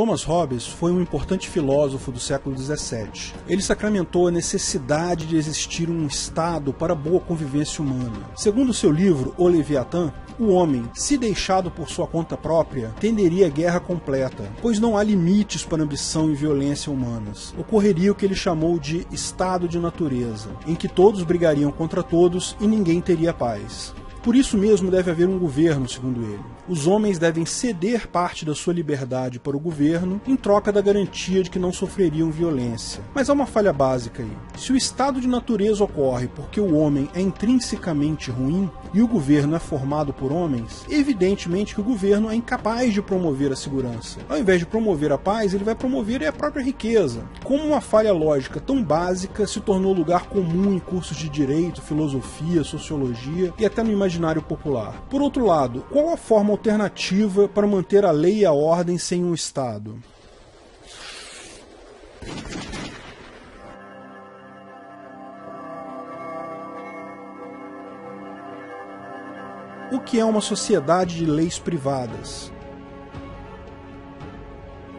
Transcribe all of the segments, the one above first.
Thomas Hobbes foi um importante filósofo do século XVII. Ele sacramentou a necessidade de existir um Estado para a boa convivência humana. Segundo seu livro, O Leviatã, o homem, se deixado por sua conta própria, tenderia à guerra completa, pois não há limites para a ambição e violência humanas. Ocorreria o que ele chamou de estado de natureza, em que todos brigariam contra todos e ninguém teria paz. Por isso mesmo deve haver um governo, segundo ele. Os homens devem ceder parte da sua liberdade para o governo em troca da garantia de que não sofreriam violência. Mas há uma falha básica aí. Se o estado de natureza ocorre porque o homem é intrinsecamente ruim e o governo é formado por homens, evidentemente que o governo é incapaz de promover a segurança. Ao invés de promover a paz, ele vai promover a própria riqueza. Como uma falha lógica tão básica se tornou lugar comum em cursos de direito, filosofia, sociologia e até no imaginário popular. Por outro lado, qual a forma alternativa para manter a lei e a ordem sem um Estado? O que é uma sociedade de leis privadas?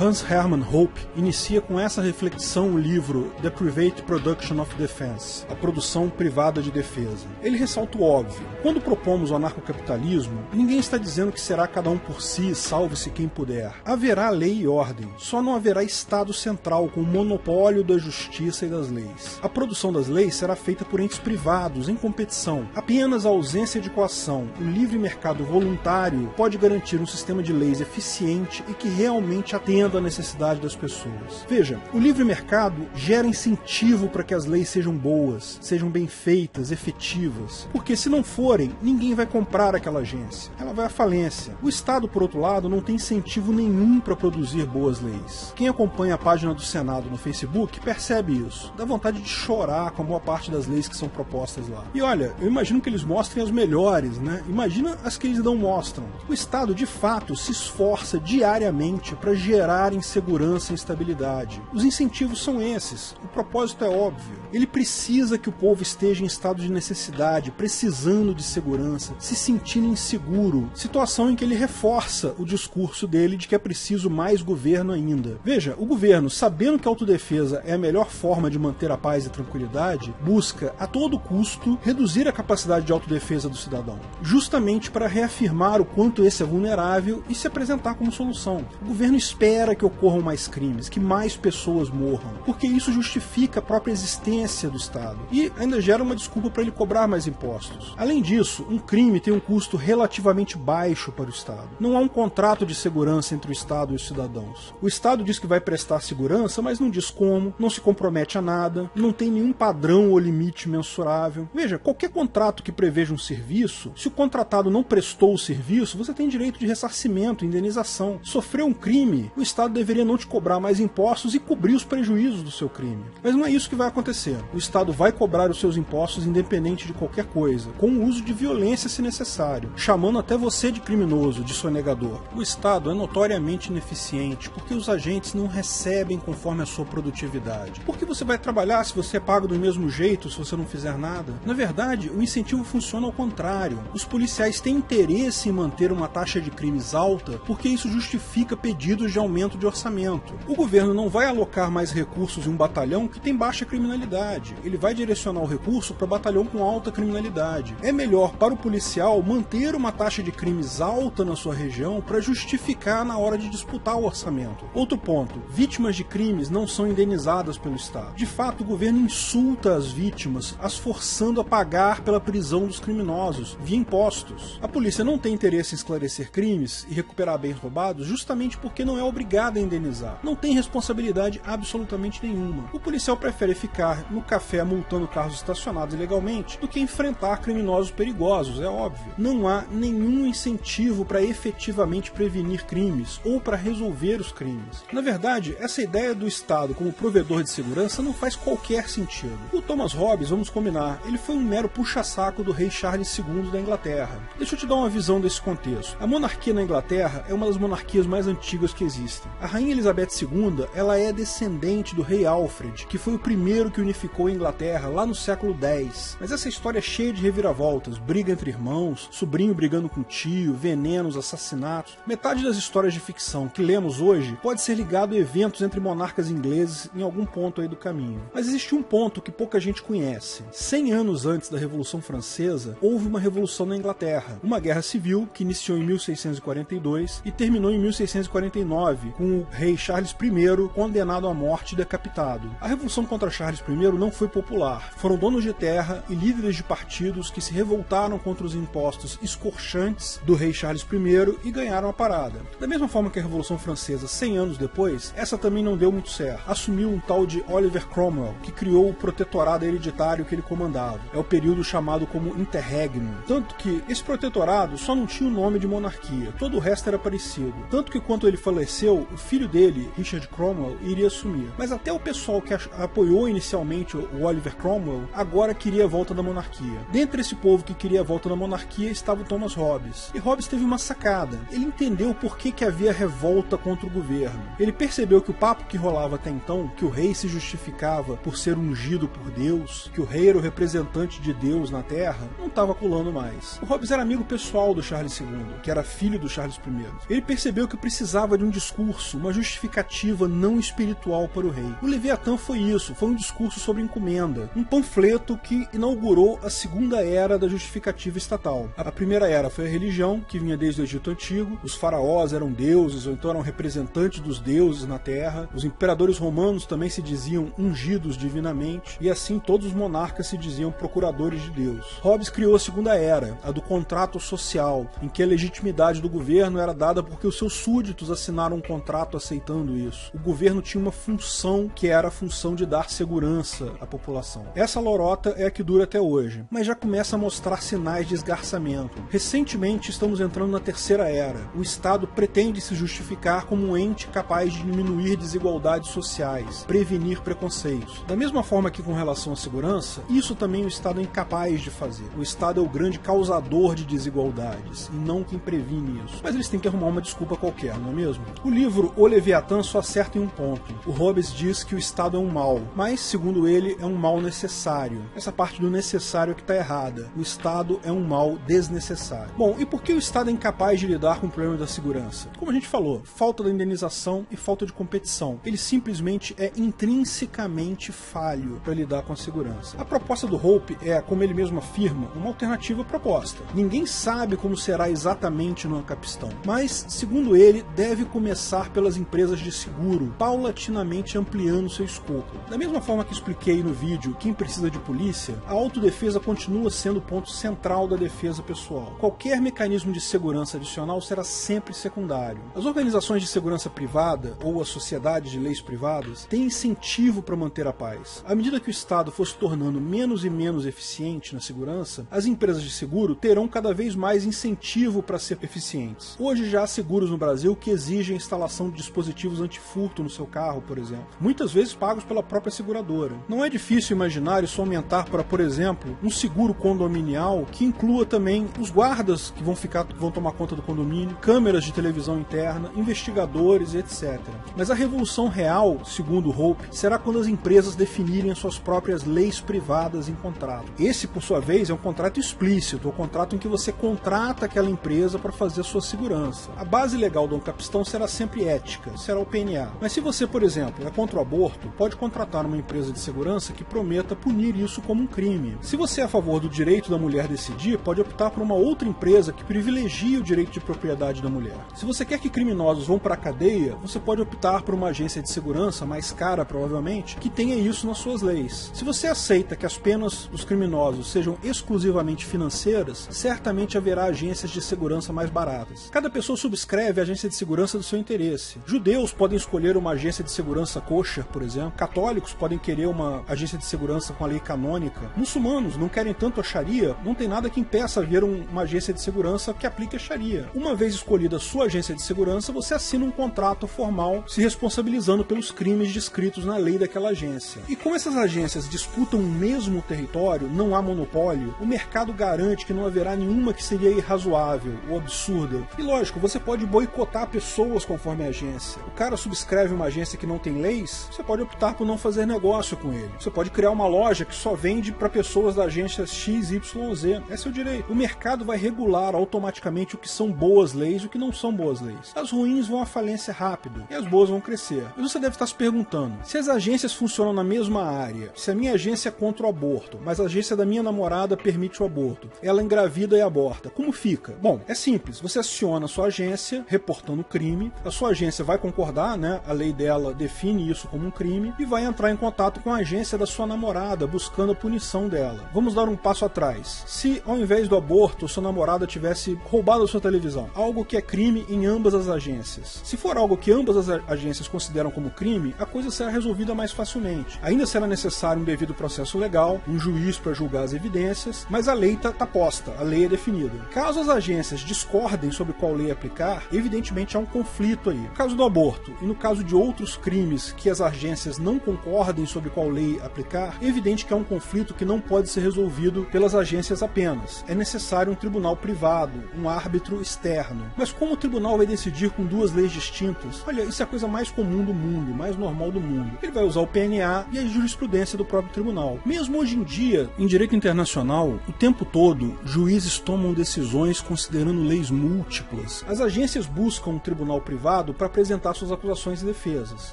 Hans Hermann Hoppe inicia com essa reflexão o livro The Private Production of Defense, a produção privada de defesa. Ele ressalta o óbvio. Quando propomos o anarcocapitalismo, ninguém está dizendo que será cada um por si, salve-se quem puder. Haverá lei e ordem, só não haverá Estado central com o monopólio da justiça e das leis. A produção das leis será feita por entes privados, em competição. Apenas a ausência de coação, o livre mercado voluntário, pode garantir um sistema de leis eficiente e que realmente atenda à necessidade das pessoas. Veja, o livre mercado gera incentivo para que as leis sejam boas, sejam bem feitas, efetivas, porque se não forem, ninguém vai comprar aquela agência. Ela vai à falência. O Estado, por outro lado, não tem incentivo nenhum para produzir boas leis. Quem acompanha a página do Senado no Facebook percebe isso. Dá vontade de chorar com a boa parte das leis que são propostas lá. E olha, eu imagino que eles mostrem as melhores, né? Imagina as que eles não mostram. O Estado, de fato, se esforça diariamente para gerar insegurança e instabilidade. Os incentivos são esses. O propósito é óbvio. Ele precisa que o povo esteja em estado de necessidade, precisando de segurança, se sentindo inseguro, situação em que ele reforça o discurso dele de que é preciso mais governo ainda. Veja, o governo, sabendo que a autodefesa é a melhor forma de manter a paz e a tranquilidade, busca a todo custo reduzir a capacidade de autodefesa do cidadão, justamente para reafirmar o quanto esse é vulnerável e se apresentar como solução. O governo espera que ocorram mais crimes, que mais pessoas morram, porque isso justifica a própria existência do Estado e ainda gera uma desculpa para ele cobrar mais impostos. Além disso, um crime tem um custo relativamente baixo para o Estado. Não há um contrato de segurança entre o Estado e os cidadãos. O Estado diz que vai prestar segurança, mas não diz como, não se compromete a nada, não tem nenhum padrão ou limite mensurável. Veja, qualquer contrato que preveja um serviço, se o contratado não prestou o serviço, você tem direito de ressarcimento, indenização. Sofreu um crime, o Estado deveria não te cobrar mais impostos e cobrir os prejuízos do seu crime. Mas não é isso que vai acontecer. O Estado vai cobrar os seus impostos independente de qualquer coisa, com o uso de violência se necessário, chamando até você de criminoso, de sonegador. O Estado é notoriamente ineficiente porque os agentes não recebem conforme a sua produtividade. Por que você vai trabalhar se você é pago do mesmo jeito se você não fizer nada? Na verdade, o incentivo funciona ao contrário. Os policiais têm interesse em manter uma taxa de crimes alta porque isso justifica pedidos de aumento de orçamento. O governo não vai alocar mais recursos em um batalhão que tem baixa criminalidade. Ele vai direcionar o recurso para batalhão com alta criminalidade. É melhor para o policial manter uma taxa de crimes alta na sua região para justificar na hora de disputar o orçamento. Outro ponto, vítimas de crimes não são indenizadas pelo Estado. De fato, o governo insulta as vítimas, as forçando a pagar pela prisão dos criminosos, via impostos. A polícia não tem interesse em esclarecer crimes e recuperar bens roubados justamente porque não é obrigada a indenizar. Não tem responsabilidade absolutamente nenhuma. O policial prefere ficar no café multando carros estacionados ilegalmente do que enfrentar criminosos perigosos, é óbvio. Não há nenhum incentivo para efetivamente prevenir crimes ou para resolver os crimes. Na verdade, essa ideia do Estado como provedor de segurança não faz qualquer sentido. O Thomas Hobbes, vamos combinar, ele foi um mero puxa-saco do rei Charles II da Inglaterra. Deixa eu te dar uma visão desse contexto. A monarquia na Inglaterra é uma das monarquias mais antigas que existem. gosta. A Rainha Elizabeth II, ela é descendente do rei Alfred, que foi o primeiro que unificou a Inglaterra lá no século X. Mas essa história é cheia de reviravoltas, briga entre irmãos, sobrinho brigando com tio, venenos, assassinatos. Metade das histórias de ficção que lemos hoje pode ser ligado a eventos entre monarcas ingleses em algum ponto aí do caminho. Mas existe um ponto que pouca gente conhece. 100 anos antes da Revolução Francesa, houve uma revolução na Inglaterra, uma guerra civil que iniciou em 1642 e terminou em 1649, com o rei Charles I condenado à morte e decapitado. A revolução contra Charles I não foi popular. Foram donos de terra e líderes de partidos que se revoltaram contra os impostos escorchantes do rei Charles I e ganharam a parada. Da mesma forma que a Revolução Francesa, 100 anos depois, essa também não deu muito certo. Assumiu um tal de Oliver Cromwell, que criou o protetorado hereditário que ele comandava. É o período chamado como Interregnum. Tanto que esse protetorado só não tinha o nome de monarquia, todo o resto era parecido. Tanto que quando ele faleceu, o filho dele, Richard Cromwell, iria assumir. Mas até o pessoal que apoiou inicialmente o Oliver Cromwell, agora queria a volta da monarquia. Dentre esse povo que queria a volta da monarquia estava o Thomas Hobbes. E Hobbes teve uma sacada. Ele entendeu por que havia revolta contra o governo. Ele percebeu que o papo que rolava até então, que o rei se justificava por ser ungido por Deus, que o rei era o representante de Deus na Terra, não estava colando mais. O Hobbes era amigo pessoal do Charles II, que era filho do Charles I. Ele percebeu que precisava de um discurso, uma justificativa não espiritual para o rei. O Leviatã foi isso, foi um discurso sobre encomenda, um panfleto que inaugurou a segunda era da justificativa estatal. A primeira era foi a religião, que vinha desde o Egito Antigo, os faraós eram deuses, ou então eram representantes dos deuses na Terra, os imperadores romanos também se diziam ungidos divinamente, e assim todos os monarcas se diziam procuradores de Deus. Hobbes criou a segunda era, a do contrato social, em que a legitimidade do governo era dada porque os seus súditos assinaram um contrato aceitando isso. O governo tinha uma função que era a função de dar segurança à população. Essa lorota é a que dura até hoje, mas já começa a mostrar sinais de esgarçamento. Recentemente estamos entrando na terceira era. O Estado pretende se justificar como um ente capaz de diminuir desigualdades sociais, prevenir preconceitos. Da mesma forma que com relação à segurança, isso também o Estado é incapaz de fazer. O Estado é o grande causador de desigualdades, e não quem previne isso. Mas eles têm que arrumar uma desculpa qualquer, não é mesmo? O livro O Leviatã só acerta em um ponto. O Hobbes diz que o Estado é um mal, mas, segundo ele, é um mal necessário. Essa parte do necessário é que está errada. O Estado é um mal desnecessário. Bom, e por que o Estado é incapaz de lidar com o problema da segurança? Como a gente falou, falta da indenização e falta de competição. Ele simplesmente é intrinsecamente falho para lidar com a segurança. A proposta do Hope é, como ele mesmo afirma, uma alternativa proposta. Ninguém sabe como será exatamente no Ancapistan, mas, segundo ele, deve começar pelas empresas de seguro, paulatinamente ampliando seu escopo. Da mesma forma que expliquei no vídeo Quem Precisa de Polícia, a autodefesa continua sendo o ponto central da defesa pessoal. Qualquer mecanismo de segurança adicional será sempre secundário. As organizações de segurança privada, ou as sociedades de leis privadas, têm incentivo para manter a paz. À medida que o Estado for se tornando menos e menos eficiente na segurança, as empresas de seguro terão cada vez mais incentivo para ser eficientes. Hoje já há seguros no Brasil que exigem a instalação de dispositivos antifurto no seu carro, por exemplo, muitas vezes pagos pela própria seguradora. Não é difícil imaginar isso aumentar para, por exemplo, um seguro condominial que inclua também os guardas que vão tomar conta do condomínio, câmeras de televisão interna, investigadores, etc. Mas a revolução real, segundo Hope, será quando as empresas definirem as suas próprias leis privadas em contrato. Esse, por sua vez, é um contrato explícito, é um contrato em que você contrata aquela empresa para fazer a sua segurança. A base legal do Ancapistan será sempre ética, será o PNA. Mas se você, por exemplo, é contra o aborto, pode contratar uma empresa de segurança que prometa punir isso como um crime. Se você é a favor do direito da mulher decidir, pode optar por uma outra empresa que privilegie o direito de propriedade da mulher. Se você quer que criminosos vão para a cadeia, você pode optar por uma agência de segurança, mais cara provavelmente, que tenha isso nas suas leis. Se você aceita que as penas dos criminosos sejam exclusivamente financeiras, certamente haverá agências de segurança mais baratas. Cada pessoa subscreve a agência de segurança do seu interesse. Judeus podem escolher uma agência de segurança kosher, por exemplo. Católicos podem querer uma agência de segurança com a lei canônica. Muçulmanos não querem tanto a Sharia, não tem nada que impeça haver uma agência de segurança que aplique a Sharia. Uma vez escolhida a sua agência de segurança, você assina um contrato formal se responsabilizando pelos crimes descritos na lei daquela agência. E como essas agências disputam o mesmo território, não há monopólio, o mercado garante que não haverá nenhuma que seria irrazoável ou absurda. E lógico, você pode boicotar pessoas com conforme a agência. O cara subscreve uma agência que não tem leis, você pode optar por não fazer negócio com ele. Você pode criar uma loja que só vende para pessoas da agência XYZ. É seu direito. O mercado vai regular automaticamente o que são boas leis e o que não são boas leis. As ruins vão à falência rápido e as boas vão crescer. Mas você deve estar se perguntando, se as agências funcionam na mesma área, se a minha agência é contra o aborto, mas a agência da minha namorada permite o aborto, ela engravida e aborta, como fica? Bom, é simples. Você aciona a sua agência, reportando o crime, a sua agência vai concordar, né? A lei dela define isso como um crime e vai entrar em contato com a agência da sua namorada, buscando a punição dela. Vamos dar um passo atrás. Se, ao invés do aborto, sua namorada tivesse roubado a sua televisão, algo que é crime em ambas as agências. Se for algo que ambas as agências consideram como crime, a coisa será resolvida mais facilmente. Ainda será necessário um devido processo legal, um juiz para julgar as evidências, mas a lei está posta, a lei é definida. Caso as agências discordem sobre qual lei aplicar, evidentemente há um conflito aí. No caso do aborto e no caso de outros crimes que as agências não concordem sobre qual lei aplicar, é evidente que há um conflito que não pode ser resolvido pelas agências apenas. É necessário um tribunal privado, um árbitro externo. Mas como o tribunal vai decidir com duas leis distintas? Olha, isso é a coisa mais comum do mundo, mais normal do mundo. Ele vai usar o PNA e a jurisprudência do próprio tribunal. Mesmo hoje em dia, em direito internacional, o tempo todo, juízes tomam decisões considerando leis múltiplas. As agências buscam um tribunal privado para apresentar suas acusações e defesas.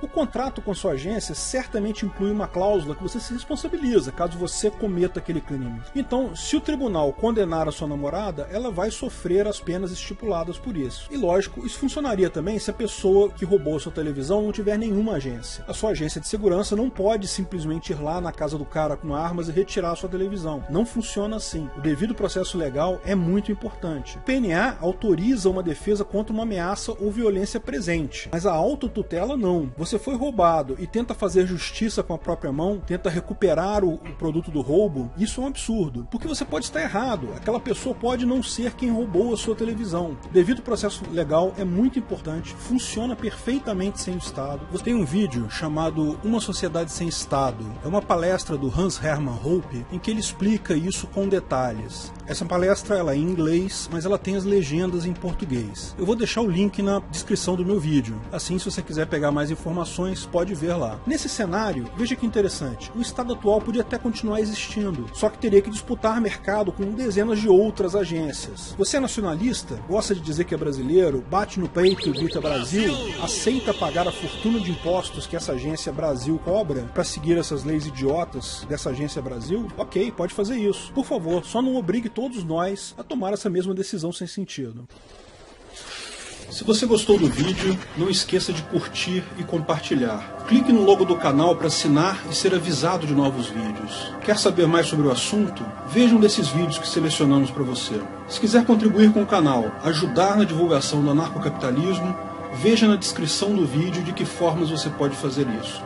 O contrato com sua agência certamente inclui uma cláusula que você se responsabiliza caso você cometa aquele crime. Então, se o tribunal condenar a sua namorada, ela vai sofrer as penas estipuladas por isso. E lógico, isso funcionaria também se a pessoa que roubou a sua televisão não tiver nenhuma agência. A sua agência de segurança não pode simplesmente ir lá na casa do cara com armas e retirar a sua televisão. Não funciona assim. O devido processo legal é muito importante. O PNA autoriza uma defesa contra uma ameaça ou violência presente, mas a autotutela não. Você foi roubado e tenta fazer justiça com a própria mão, tenta recuperar o produto do roubo, isso é um absurdo, porque você pode estar errado. Aquela pessoa pode não ser quem roubou a sua televisão. O devido processo legal é muito importante, funciona perfeitamente sem o Estado. Você tem um vídeo chamado Uma Sociedade Sem Estado. É uma palestra do Hans Hermann Hoppe em que ele explica isso com detalhes. Essa palestra ela é em inglês, mas ela tem as legendas em português. Eu vou deixar o link na descrição do meu vídeo. Assim, se você quiser pegar mais informações, pode ver lá. Nesse cenário, veja que interessante. O Estado atual podia até continuar existindo, só que teria que disputar mercado com dezenas de outras agências. Você é nacionalista? Gosta de dizer que é brasileiro? Bate no peito e grita Brasil? Aceita pagar a fortuna de impostos que essa agência Brasil cobra para seguir essas leis idiotas dessa agência Brasil? Ok, pode fazer isso. Por favor, só não obrigue todos nós a tomar essa mesma decisão sem sentido. Se você gostou do vídeo, não esqueça de curtir e compartilhar. Clique no logo do canal para assinar e ser avisado de novos vídeos. Quer saber mais sobre o assunto? Veja um desses vídeos que selecionamos para você. Se quiser contribuir com o canal, ajudar na divulgação do anarcocapitalismo, veja na descrição do vídeo de que formas você pode fazer isso.